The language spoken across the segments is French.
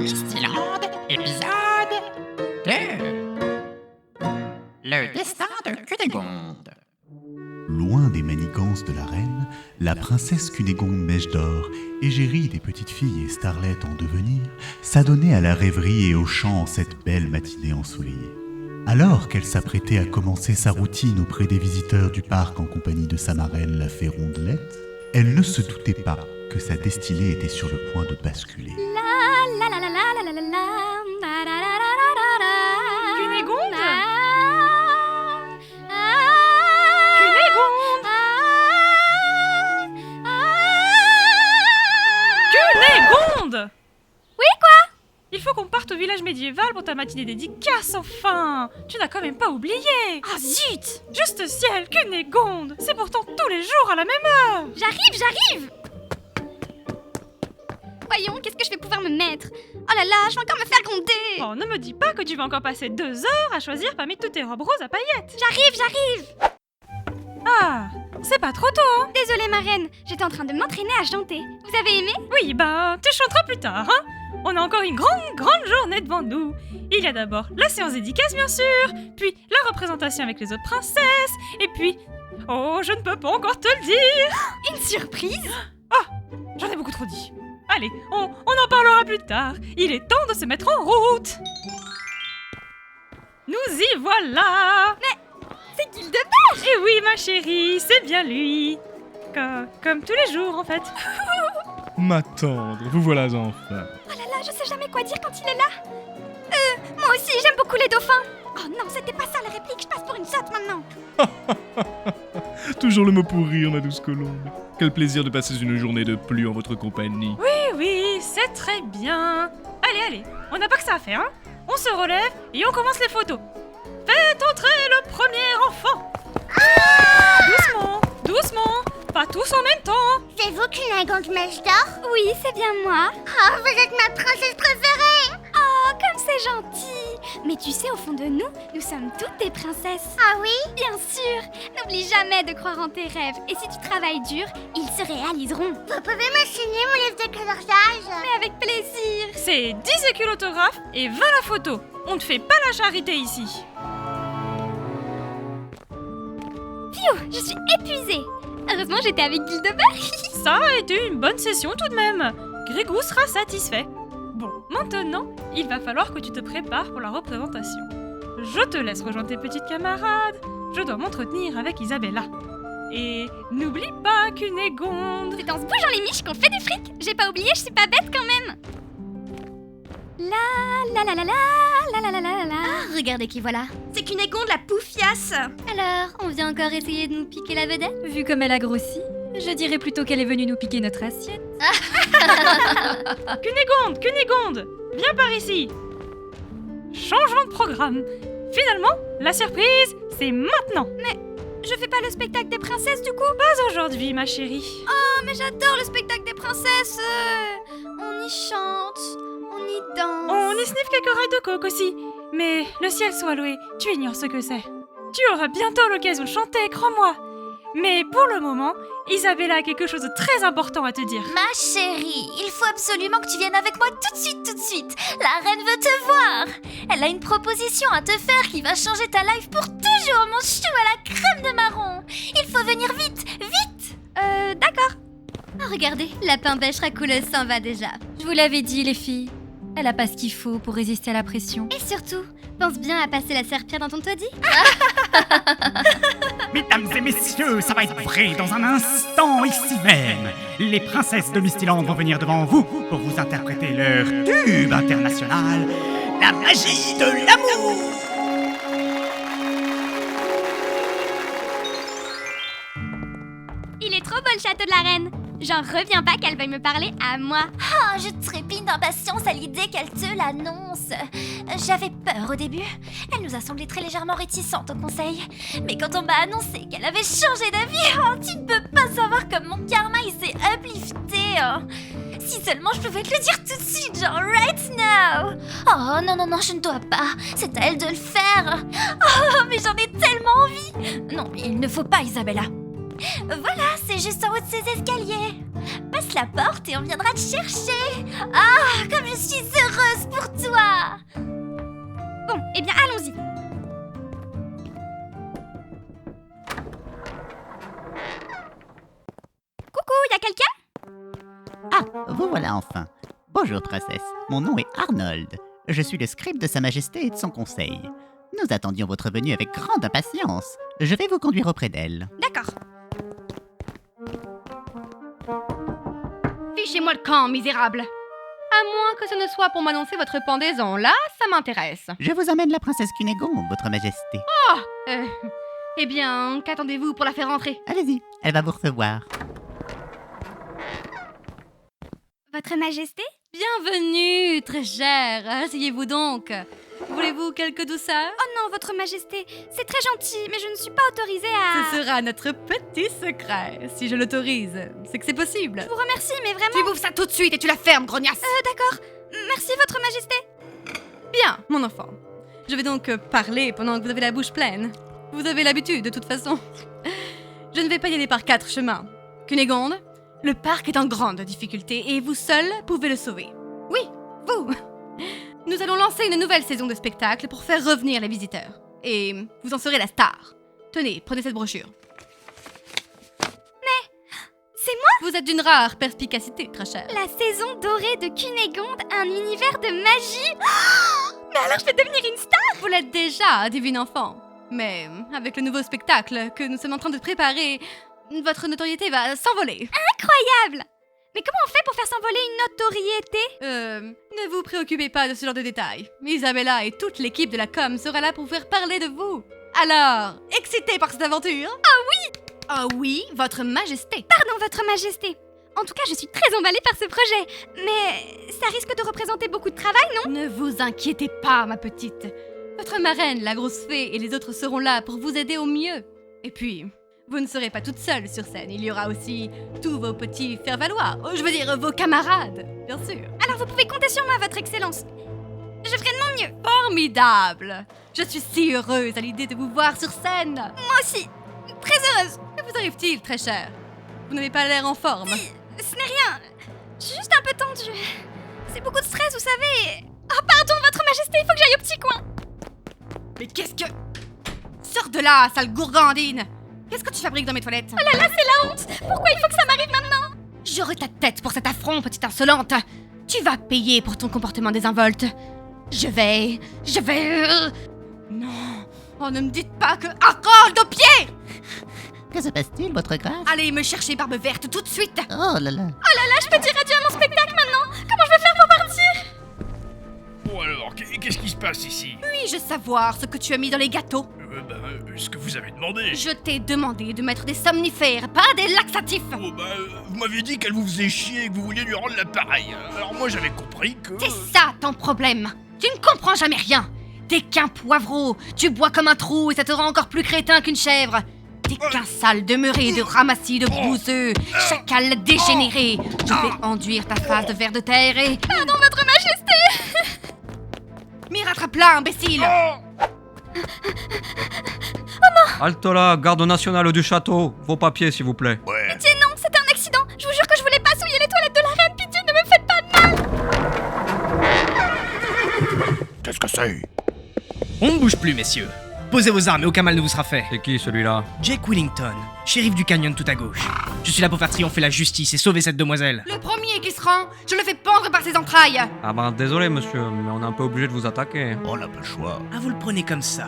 Mistyland, épisode 2. Le destin de Cunégonde. Loin des manigances de la reine, la princesse Cunégonde Mèche d'Or, égérie des petites filles et starlettes en devenir, s'adonnait à la rêverie et au chant en cette belle matinée ensoleillée. Alors qu'elle s'apprêtait à commencer sa routine auprès des visiteurs du parc en compagnie de sa marraine la fée Rondelette, elle ne se doutait pas que sa destinée était sur le point de basculer. Cunégonde ? Cunégonde ? Oui, quoi ? Il faut qu'on parte au village médiéval pour ta matinée dédicace, enfin. Tu n'as quand même pas oublié. Oh zut ! Juste ciel, Cunégonde. C'est pourtant tous les jours à la même heure. J'arrive ! Voyons, qu'est-ce que je vais pouvoir me mettre ? Oh là là, je vais encore me faire gronder ! Oh, ne me dis pas que tu vas encore passer 2 heures à choisir parmi toutes tes robes roses à paillettes. J'arrive ! Ah, c'est pas trop tôt, hein ? Désolée marraine, j'étais en train de m'entraîner à chanter. Vous avez aimé ? Oui, ben, tu chanteras plus tard, hein ? On a encore une grande journée devant nous. Il y a d'abord la séance dédicace, bien sûr, puis la représentation avec les autres princesses, et puis... Oh, je ne peux pas encore te le dire. Une surprise ? J'en ai beaucoup trop dit. Allez, on en parlera plus tard. Il est temps de se mettre en route. Nous y voilà. C'est Gildebert ! Et oui, ma chérie, c'est bien lui. Comme tous les jours, en fait. Ma tendre, vous voilà enfin. Oh là là, je sais jamais quoi dire quand il est là. Moi aussi, j'aime beaucoup les dauphins. Oh non, c'était pas ça la réplique, je passe pour une sotte maintenant. Toujours le mot pour rire, ma douce colombe. Quel plaisir de passer une journée de pluie en votre compagnie. Oui, c'est très bien. Allez, on n'a pas que ça à faire, hein. On se relève et on commence les photos. Faites entrer le premier enfant. Doucement, pas tous en même temps. C'est vous, Cunégonde Mèche d'Or? Oui, c'est bien moi. Oh, vous êtes ma princesse préférée! Oh, comme c'est gentil. Mais tu sais, au fond de nous sommes toutes des princesses. Ah oui? Bien sûr. N'oublie jamais de croire en tes rêves. Et si tu travailles dur, ils se réaliseront. Vous pouvez me signer mon livre de coloriage? Mais avec plaisir. C'est 10 écus l'autographe et 20 la photo. On ne fait pas la charité ici. Pfiou, je suis épuisée. Heureusement, j'étais avec Gildebert. Ça a été une bonne session tout de même. Grégou sera satisfait. Bon, maintenant, il va falloir que tu te prépares pour la représentation. Je te laisse rejoindre tes petites camarades. Je dois m'entretenir avec Isabella. Et n'oublie pas, Cunégonde. C'est en se bougeant les miches qu'on fait des frics. J'ai pas oublié, je suis pas bête quand même. Regardez qui voilà. C'est Cunégonde la poufiasse. Alors, on vient encore essayer de nous piquer la vedette? Vu comme elle a grossi, je dirais plutôt qu'elle est venue nous piquer notre assiette. Cunégonde, viens par ici. Changement de programme. Finalement, la surprise, c'est maintenant. Je fais pas le spectacle des princesses du coup? Pas aujourd'hui, ma chérie. Oh, mais j'adore le spectacle des princesses. On y chante, on y danse. On y sniffe quelques rails de coke aussi. Mais le ciel soit loué, tu ignores ce que c'est. Tu auras bientôt l'occasion de chanter, crois-moi. Mais pour le moment, Isabella a quelque chose de très important à te dire. Ma chérie, il faut absolument que tu viennes avec moi tout de suite. La reine veut te voir. Elle a une proposition à te faire qui va changer ta life pour toujours, mon chou à la crème de marron. Il faut venir vite. D'accord. Oh, regardez, Lapin Bêche Racouleuse s'en va déjà. Je vous l'avais dit, les filles. Elle a pas ce qu'il faut pour résister à la pression. Et surtout, pense bien à passer la serpillère dans ton taudis. Mesdames et messieurs, ça va être vrai dans un instant ici même. Les princesses de Mistyland vont venir devant vous pour vous interpréter leur tube international, la magie de l'amour. Il est trop beau le château de la reine. J'en reviens pas qu'elle veuille me parler à moi. Oh, je trépigne d'impatience à l'idée qu'elle te l'annonce. J'avais peur au début. Elle nous a semblé très légèrement réticente au conseil. Mais quand on m'a annoncé qu'elle avait changé d'avis, oh, tu ne peux pas savoir comme mon karma il s'est uplifté. Oh. Si seulement je pouvais te le dire tout de suite, genre right now. Oh non, je ne dois pas. C'est à elle de le faire. Oh, mais j'en ai tellement envie. Non, il ne faut pas, Isabella. Voilà, c'est juste en haut de ces escaliers. Passe la porte et on viendra te chercher. Ah, comme je suis heureuse place pour toi. Bon, eh bien, allons-y. Coucou, y a quelqu'un? Ah, vous voilà enfin. Bonjour, princesse. Mon nom est Arnold. Je suis le scribe de Sa Majesté et de son conseil. Nous attendions votre venue avec grande impatience. Je vais vous conduire auprès d'elle. D'accord. Fichez-moi le camp, misérable. À moins que ce ne soit pour m'annoncer votre pendaison. Là, ça m'intéresse. Je vous emmène la princesse Cunégonde, votre majesté. Eh bien, qu'attendez-vous pour la faire entrer? Allez-y, elle va vous recevoir. Votre Majesté? Bienvenue, très chère. Asseyez-vous donc. Voulez-vous quelques douceurs? Oh non, Votre Majesté, c'est très gentil, mais je ne suis pas autorisée à... Ce sera notre petit secret. Si je l'autorise, c'est que c'est possible. Je vous remercie, mais vraiment... Tu bouffes ça tout de suite et tu la fermes, grognasse. D'accord. Merci, Votre Majesté. Bien, mon enfant. Je vais donc parler pendant que vous avez la bouche pleine. Vous avez l'habitude, de toute façon. Je ne vais pas y aller par 4 chemins. Cunégonde, le parc est en grande difficulté et vous seul pouvez le sauver. Oui, vous. Nous allons lancer une nouvelle saison de spectacle pour faire revenir les visiteurs. Et vous en serez la star. Tenez, prenez cette brochure. Mais... c'est moi? Vous êtes d'une rare perspicacité, très chère. La saison dorée de Cunégonde, un univers de magie. Oh, mais alors je vais devenir une star? Vous l'êtes déjà, divine enfant. Mais avec le nouveau spectacle que nous sommes en train de préparer, votre notoriété va s'envoler. Incroyable! Mais comment on fait pour faire s'envoler une notoriété? Ne vous préoccupez pas de ce genre de détails. Isabella et toute l'équipe de la com sera là pour faire parler de vous. Alors, excitée par cette aventure? Ah oui! Ah oui, votre majesté. Pardon, Votre Majesté. En tout cas, je suis très emballée par ce projet. Mais ça risque de représenter beaucoup de travail, non? Ne vous inquiétez pas, ma petite. Votre marraine, la grosse fée, et les autres seront là pour vous aider au mieux. Et puis, vous ne serez pas toute seule sur scène. Il y aura aussi tous vos petits faire-valoir. Je veux dire, vos camarades, bien sûr. Alors vous pouvez compter sur moi, Votre Excellence. Je ferai de mon mieux. Formidable. Je suis si heureuse à l'idée de vous voir sur scène. Moi aussi. Très heureuse. Que vous arrive-t-il, très cher? Vous n'avez pas l'air en forme. Ce n'est rien. Je suis juste un peu tendue. C'est beaucoup de stress, vous savez. Oh, pardon, Votre Majesté, il faut que j'aille au petit coin. Mais qu'est-ce que... Sors de là, sale gourgandine. Qu'est-ce que tu fabriques dans mes toilettes? Oh là là, c'est la honte. Pourquoi il faut que ça m'arrive maintenant? J'aurai ta tête pour cet affront, petite insolente. Tu vas payer pour ton comportement désinvolte. Je vais... Non. Oh, ne me dites pas que... Harold aux pieds! Que se passe-t-il, votre grâce? Allez me chercher Barbe Verte tout de suite. Oh là là. Oh là là, je peux dire adieu à mon spectacle maintenant. Comment je vais faire pour partir? Bon alors, qu'est-ce qui se passe ici? Puis-je savoir ce que tu as mis dans les gâteaux? Ce que vous avez demandé. Je t'ai demandé de mettre des somnifères, pas des laxatifs. Oh vous m'aviez dit qu'elle vous faisait chier et que vous vouliez lui rendre l'appareil. Alors moi j'avais compris que... C'est ça ton problème. Tu ne comprends jamais rien. T'es qu'un poivreau, tu bois comme un trou et ça te rend encore plus crétin qu'une chèvre. T'es qu'un sale demeuré de ramassis de bouseux, chacal dégénéré. Je vais enduire ta face de ver de terre et... Pardon, Votre Majesté. Mais rattrape-la, imbécile. Halte là, garde nationale du château. Vos papiers, s'il vous plaît. Pitié, non, c'était un accident. Je vous jure que je voulais pas souiller les toilettes de la reine. Pitié, ne me faites pas de mal. Qu'est-ce que c'est? On ne bouge plus, messieurs. Posez vos armes et aucun mal ne vous sera fait. C'est qui celui-là? Jake Willington, shérif du canyon tout à gauche. Je suis là pour faire triompher la justice et sauver cette demoiselle. Le premier qui se rend, je le fais pendre par ses entrailles. Ah ben désolé monsieur, mais on est un peu obligé de vous attaquer. On n'a pas le choix. Ah, vous le prenez comme ça.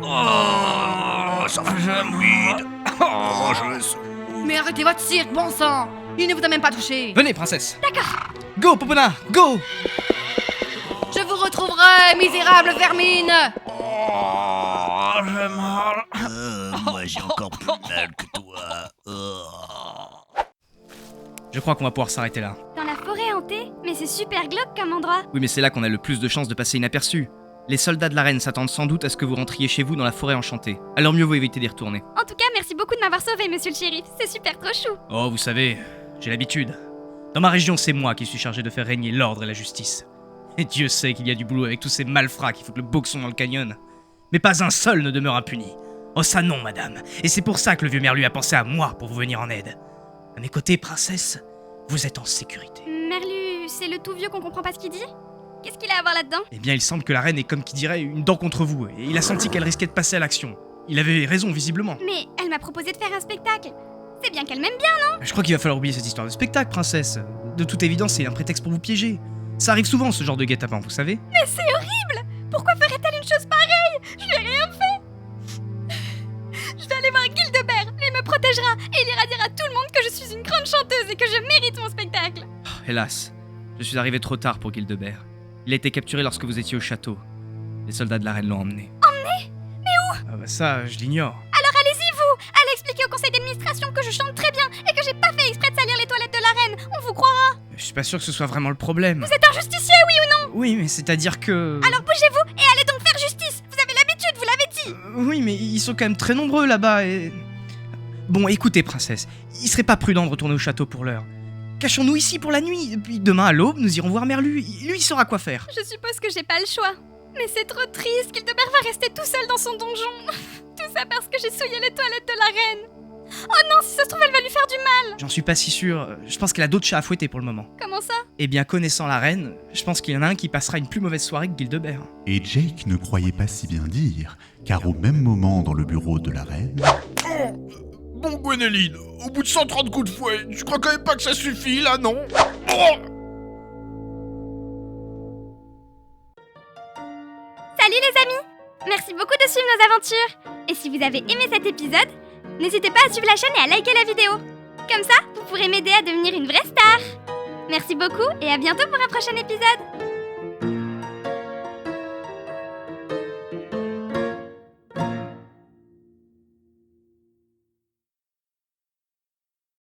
Oh, ça fait un weed. Oh, je le sens. Mais arrêtez votre cirque, bon sang. Il ne vous a même pas touché. Venez, princesse. D'accord. Go, Popona, go. Je vous retrouverai, misérable vermine. Oh, j'ai mal. Moi j'ai encore plus mal que toi. Je crois qu'on va pouvoir s'arrêter là. Dans la forêt hantée? Mais c'est super glauque comme endroit. Oui, mais c'est là qu'on a le plus de chances de passer inaperçu. Les soldats de la reine s'attendent sans doute à ce que vous rentriez chez vous dans la forêt enchantée. Alors mieux vaut éviter d'y retourner. En tout cas, merci beaucoup de m'avoir sauvé, monsieur le shérif. C'est super trop chou. Oh, vous savez, j'ai l'habitude. Dans ma région, c'est moi qui suis chargé de faire régner l'ordre et la justice. Et Dieu sait qu'il y a du boulot avec tous ces malfrats qui foutent le boxon dans le canyon. Mais pas un seul ne demeure impuni. Oh ça non, madame. Et c'est pour ça que le vieux Merlu a pensé à moi pour vous venir en aide. À mes côtés, princesse, vous êtes en sécurité. Merlu... c'est le tout vieux qu'on comprend pas ce qu'il dit? Qu'est-ce qu'il a à voir là-dedans? Eh bien, il semble que la reine est comme qui dirait une dent contre vous, et il a senti qu'elle risquait de passer à l'action. Il avait raison, visiblement. Mais elle m'a proposé de faire un spectacle. C'est bien qu'elle m'aime bien. Je crois qu'il va falloir oublier cette histoire de spectacle, princesse. De toute évidence, c'est un prétexte pour vous piéger. Ça arrive souvent, ce genre de guet-apens, vous savez. Mais c'est horrible! Pourquoi ferait-elle une chose pareille? Je lui ai rien fait. Je vais aller voir Gildebert, lui me protégera, et il ira dire à tout le monde que je suis une grande chanteuse et que je mérite mon spectacle. Oh, hélas, je suis arrivé trop tard pour Gildebert. Il a été capturé lorsque vous étiez au château. Les soldats de la reine l'ont emmené. Emmené? Mais où? Ah bah ça, je l'ignore. Alors allez-y vous! Allez expliquer au conseil d'administration que je chante très bien et que j'ai pas fait exprès de salir les toilettes de la reine. On vous croira. Je suis pas sûr que ce soit vraiment le problème. Vous êtes un justicier, oui ou non? Oui, mais c'est-à-dire que... Alors bougez-vous et allez donc faire justice. Vous avez l'habitude, vous l'avez dit. Oui, mais ils sont quand même très nombreux là-bas et... Bon, écoutez, princesse, il serait pas prudent de retourner au château pour l'heure. Cachons-nous ici pour la nuit, puis demain à l'aube, nous irons voir Merlu. Lui, il saura quoi faire. Je suppose que j'ai pas le choix. Mais c'est trop triste, Gildebert va rester tout seul dans son donjon. Tout ça parce que j'ai souillé les toilettes de la reine. Oh non, si ça se trouve, elle va lui faire du mal. J'en suis pas si sûr, je pense qu'elle a d'autres chats à fouetter pour le moment. Comment ça? Eh bien, connaissant la reine, je pense qu'il y en a un qui passera une plus mauvaise soirée que Gildebert. Et Jake ne croyait pas si bien dire, car au même moment dans le bureau de la reine... Bon, Gwendoline, au bout de 130 coups de fouet, je crois quand même pas que ça suffit, là, non? Oh. Salut les amis! Merci beaucoup de suivre nos aventures. Et si vous avez aimé cet épisode, n'hésitez pas à suivre la chaîne et à liker la vidéo. Comme ça, vous pourrez m'aider à devenir une vraie star. Merci beaucoup et à bientôt pour un prochain épisode.